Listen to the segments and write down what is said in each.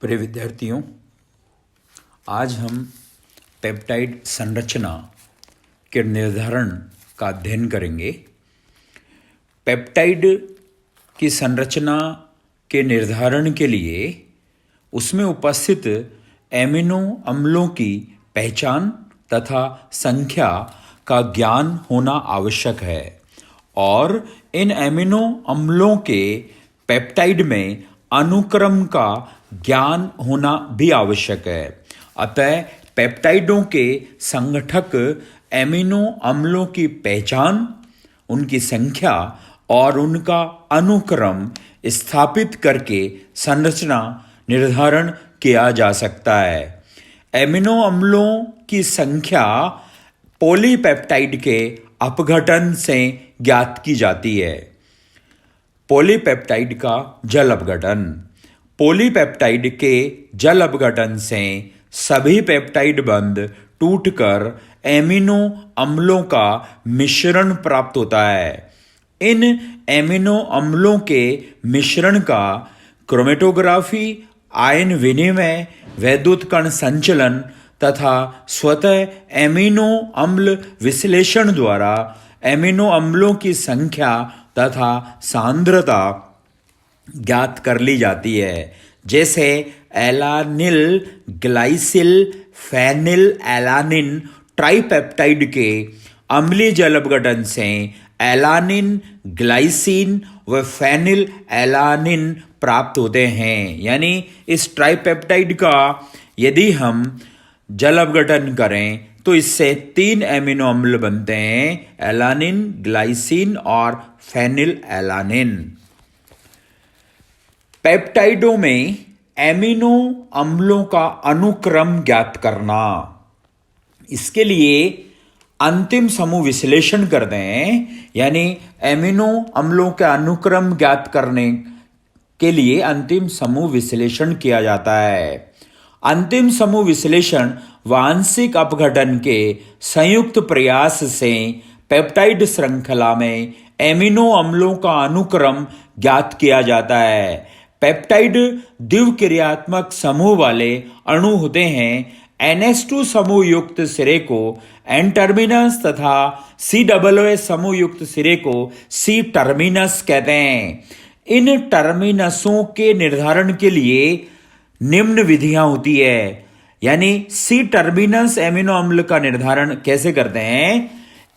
प्रिय विद्यार्थियों, आज हम पेप्टाइड संरचना के निर्धारण का अध्ययन करेंगे। पेप्टाइड की संरचना के निर्धारण के लिए उसमें उपस्थित एमिनो अम्लों की पहचान तथा संख्या का ज्ञान होना आवश्यक है और इन एमिनो अम्लों के पेप्टाइड में अनुक्रम का ज्ञान होना भी आवश्यक है। अतः पेप्टाइडों के संगठक एमिनो अम्लों की पहचान, उनकी संख्या और उनका अनुक्रम स्थापित करके संरचना निर्धारण किया जा सकता है। एमिनो अम्लों की संख्या पॉलीपेप्टाइड के अपघटन से ज्ञात की जाती है। पॉलीपेप्टाइड का जल अपघटन। पॉलीपेप्टाइड के जल अपघटन से सभी पेप्टाइड बंध टूटकर एमिनो अम्लों का मिश्रण प्राप्त होता है। इन एमिनो अम्लों के मिश्रण का क्रोमेटोग्राफी, आयन विनिमय, वैद्युत कण संचलन तथा स्वतः एमिनो अम्ल विश्लेषण द्वारा एमिनो अम्लों की संख्या तथा सांद्रता ज्ञात कर ली जाती है। जैसे एलानिल ग्लाइसिल फेनिल एलानिन ट्राइपेप्टाइड के अम्लीय जल अपघटन से एलानिन, ग्लाइसिन व फेनिल एलानिन प्राप्त होते हैं। यानी इस ट्राइपेप्टाइड का यदि हम जल अपघटन करें तो इससे 3 एमिनो अम्ल बनते हैं, एलानिन, ग्लाइसिन और फेनिल एलानिन। पेप्टाइडों में एमिनो अम्लों का अनुक्रम ज्ञात करना। इसके लिए अंतिम समूह विश्लेषण करते हैं, यानी एमिनो अम्लों के अनुक्रम ज्ञात करने के लिए अंतिम समूह विश्लेषण किया जाता है। अंतिम समूह विश्लेषण वांशिक अपघटन के संयुक्त प्रयास से पेप्टाइड श्रृंखला में एमिनो अम्लों का अनुक्रम ज्ञात किया जाता है। पेप्टाइड द्विक्रियात्मक समूह वाले अणु होते हैं। NH2 समूह युक्त सिरे को N टर्मिनस तथा COO समूह युक्त सिरे को C टर्मिनस कहते हैं। इन टर्मिनसों के निर्धारण के लिए निम्न विधियां होती है। यानी C टर्मिनस एमिनो अम्ल का निर्धारण कैसे करते हैं?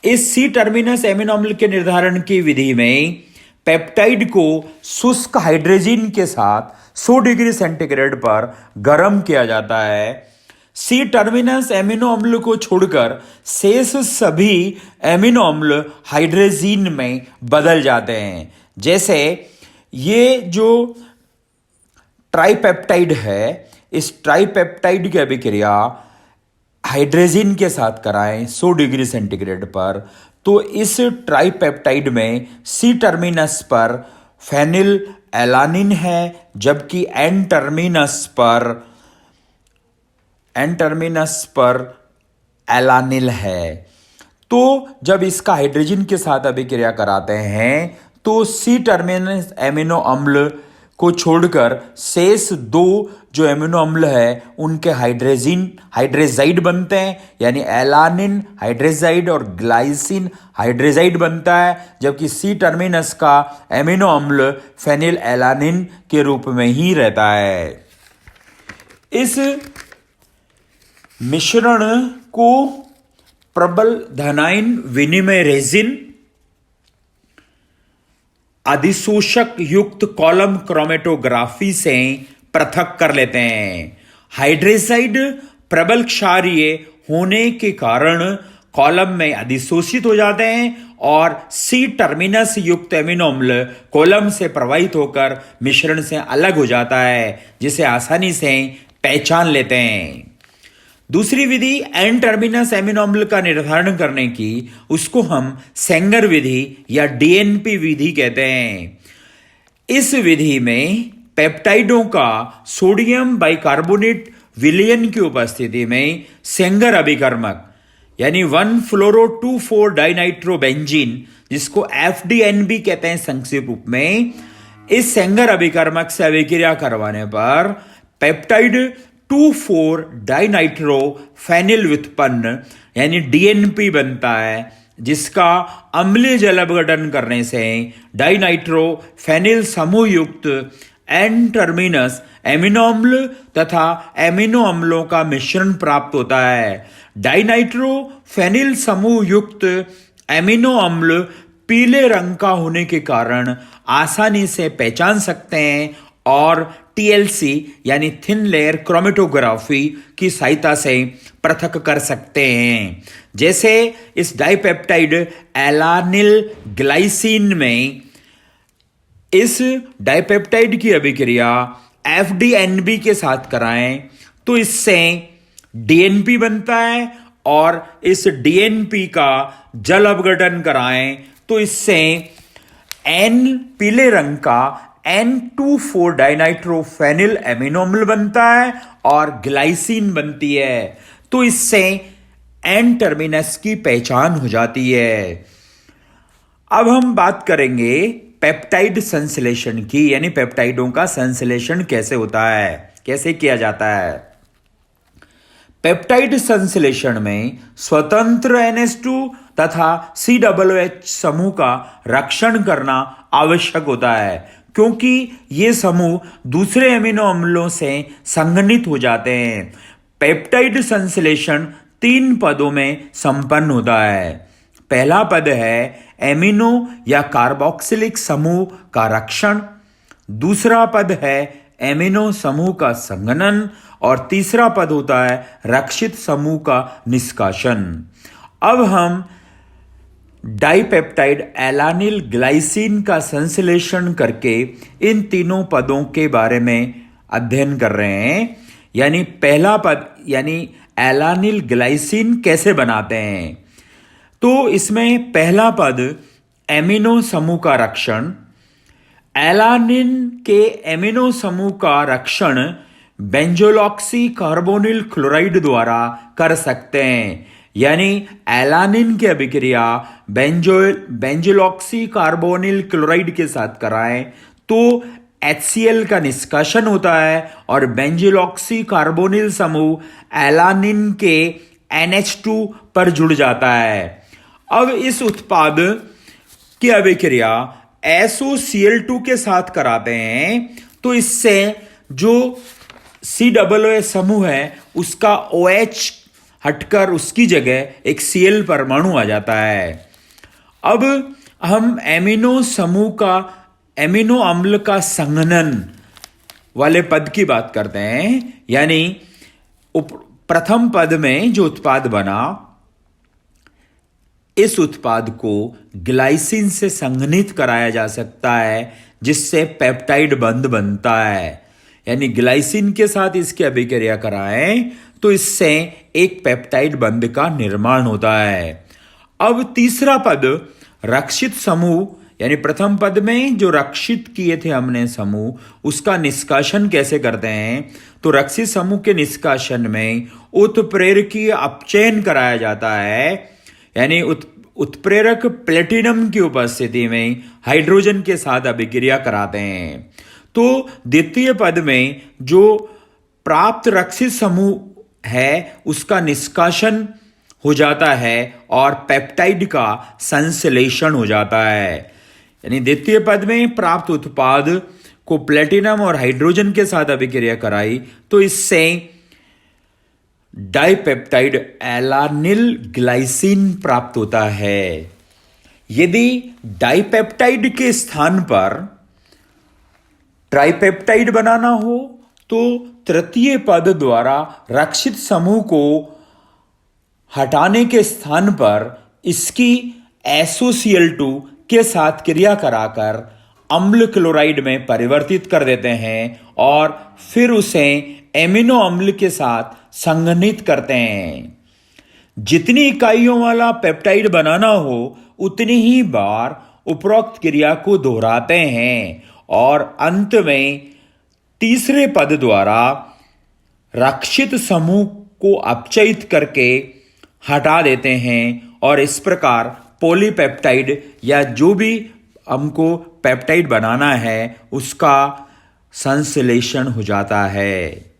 इस C टर्मिनस एमिनो अम्ल के निर्धारण की विधि में पेप्टाइड को शुष्क हाइड्रोजन के साथ 100 डिग्री सेंटीग्रेड पर गर्म किया जाता है। C टर्मिनस एमिनो अम्ल को छोड़कर शेष सभी एमिनो अम्ल हाइड्रोजन में बदल जाते हैं। जैसे ये जो ट्राइपेप्टाइड है, इस ट्राइपेप्टाइड की अभिक्रिया हाइड्रोजन के साथ कराएं 100 डिग्री सेंटीग्रेड पर, तो इस ट्राइपेप्टाइड में C टर्मिनस पर फेनिल एलानिन है, जबकि N टर्मिनस पर एलानिल है। तो जब इसका हाइड्रोजन के साथ अभिक्रिया कराते हैं तो C टर्मिनस एमिनो अम्ल को छोड़कर शेष 2 जो एमिनो अम्ल है उनके हाइड्रेजाइड बनते हैं, यानी एलानिन हाइड्रेजाइड और ग्लाइसिन हाइड्रेजाइड बनता है, जबकि C टर्मिनस का एमिनो अम्ल फेनिल एलानिन के रूप में ही रहता है। इस मिश्रण को प्रबल धनायन विनिमय रेजिन, अधिशोषक युक्त कॉलम क्रोमेटोग्राफी से पृथक कर लेते हैं। हाइड्रेजाइड प्रबल क्षारीय होने के कारण कॉलम में अधिशोषित हो जाते हैं और C टर्मिनस युक्त एमिनो अम्ल कॉलम से प्रवाहित होकर मिश्रण से अलग हो जाता है, जिसे आसानी से पहचान लेते हैं। दूसरी विधि N टर्मिनस एमिनो अम्ल का निर्धारण करने की, उसको हम सेंगर विधि या DNP विधि कहते हैं। इस विधि में पेप्टाइडों का सोडियम बाइकार्बोनेट विलयन की उपस्थिति में सेंगर अभिकर्मक यानी 1-फ्लोरो-2,4 डाइनाइट्रोबेंजीन, जिसको FDNB कहते हैं संक्षिप्त रूप में, इस सेंगर अभिकर्मक से अभिक्रिया करवाने पर पेप्टाइड 2,4 डाइनाइट्रोफेनिल व्युत्पन्न यानी डीएनपी बनता है, जिसका अम्लीय जल अपघटन करने से डाइनाइट्रोफेनिल समूह युक्त एन टर्मिनस एमिनो अम्ल तथा एमिनो अम्लों का मिश्रण प्राप्त होता है। डाइनाइट्रोफेनिल समूह युक्त एमिनो अम्ल पीले रंग का होने के कारण आसानी से पहचान सकते हैं और टीएलसी यानी थिन लेयर क्रोमेटोग्राफी की सहायता से पृथक कर सकते हैं। जैसे इस डाइपेप्टाइड एलानिल ग्लाइसिन में इस डाइपेप्टाइड की अभिक्रिया एफडीएनबी के साथ कराएं तो इससे डीएनपी बनता है, और इस डीएनपी का जल अपघटन कराएं तो इससे एन पीले रंग का N2,4 डाइनाइट्रोफेनिल एमिनो अम्ल बनता है और ग्लाइसिन बनती है, तो इससे एन टर्मिनस की पहचान हो जाती है। अब हम बात करेंगे पेप्टाइड संश्लेषण की, यानी पेप्टाइडों का संश्लेषण कैसे होता है, कैसे किया जाता है। पेप्टाइड संश्लेषण में स्वतंत्र NH2 तथा COOH समूह का रक्षण करना आवश्यक होता है, क्योंकि ये समूह दूसरे एमिनो अम्लों से संघनित हो जाते हैं। पेप्टाइड संश्लेषण 3 पदों में संपन्न होता है। पहला पद है एमिनो या कार्बोक्सिलिक समूह का रक्षण, दूसरा पद है एमिनो समूह का संघनन, और तीसरा पद होता है रक्षित समूह का निष्कासन। अब हम डाइपेप्टाइड एलानिल ग्लाइसिन का संश्लेषण करके इन तीनों पदों के बारे में अध्ययन कर रहे हैं। यानी पहला पद यानी एलानिल ग्लाइसिन कैसे बनाते हैं, तो इसमें पहला पद एमिनो समूह का रक्षण। एलानिन के एमिनो समूह का रक्षण बेंजोलॉक्सी कार्बोनिल क्लोराइड द्वारा कर सकते हैं। यानी एलानिन की अभिक्रिया बेंजोलॉक्सी कार्बोनिल क्लोराइड के साथ कराएं तो HCl का निष्कासन होता है और बेंजोलॉक्सी कार्बोनिल समूह एलानिन के NH2 पर जुड़ जाता है। अब इस उत्पाद की अभिक्रिया SOCl2 के साथ कराते हैं तो इससे जो COOH समूह है उसका OH हटकर उसकी जगह एक Cl परमाणु आ जाता है। अब हम एमिनो अम्ल का संघनन वाले पद की बात करते हैं। यानी प्रथम पद में जो उत्पाद बना, इस उत्पाद को ग्लाइसिन से संघनित कराया जा सकता है, जिससे पेप्टाइड बंध बनता है। यानी ग्लाइसिन के साथ इसकी अभिक्रिया कराएं तो इससे एक पेप्टाइड बंध का निर्माण होता है। अब तीसरा पद रक्षित समूह, यानी प्रथम पद में जो रक्षित किए थे हमने समूह, उसका निष्कासन कैसे करते हैं, तो रक्षित समूह के निष्कासन में उत्प्रेरकीय अपचयन कराया जाता है। यानी उत्प्रेरक प्लेटिनम की उपस्थिति में हाइड्रोजन के साथ अभिक्रिया कराते हैं। तो द्वितीय पद में जो प्राप्त रक्षित समूह है उसका निष्कासन हो जाता है और पेप्टाइड का संश्लेषण हो जाता है। यानी द्वितीय पद में प्राप्त उत्पाद को प्लेटिनम और हाइड्रोजन के साथ अभिक्रिया कराई तो इससे डाइपेप्टाइड एलानिल ग्लाइसिन प्राप्त होता है। यदि डाइपेप्टाइड के स्थान पर ट्राइपेप्टाइड बनाना हो तो तृतीय पद द्वारा रक्षित समूह को हटाने के स्थान पर इसकी SOCl2 के साथ क्रिया कराकर अम्ल क्लोराइड में परिवर्तित कर देते हैं और फिर उसे एमिनो अम्ल के साथ संघनित करते हैं। जितनी इकाइयों वाला पेप्टाइड बनाना हो उतनी ही बार उपरोक्त क्रिया को दोहराते हैं और अंत में तीसरे पद द्वारा रक्षित समूह को अपचयित करके हटा देते हैं और इस प्रकार पॉलीपेप्टाइड या जो भी हमको पेप्टाइड बनाना है उसका संश्लेषण हो जाता है।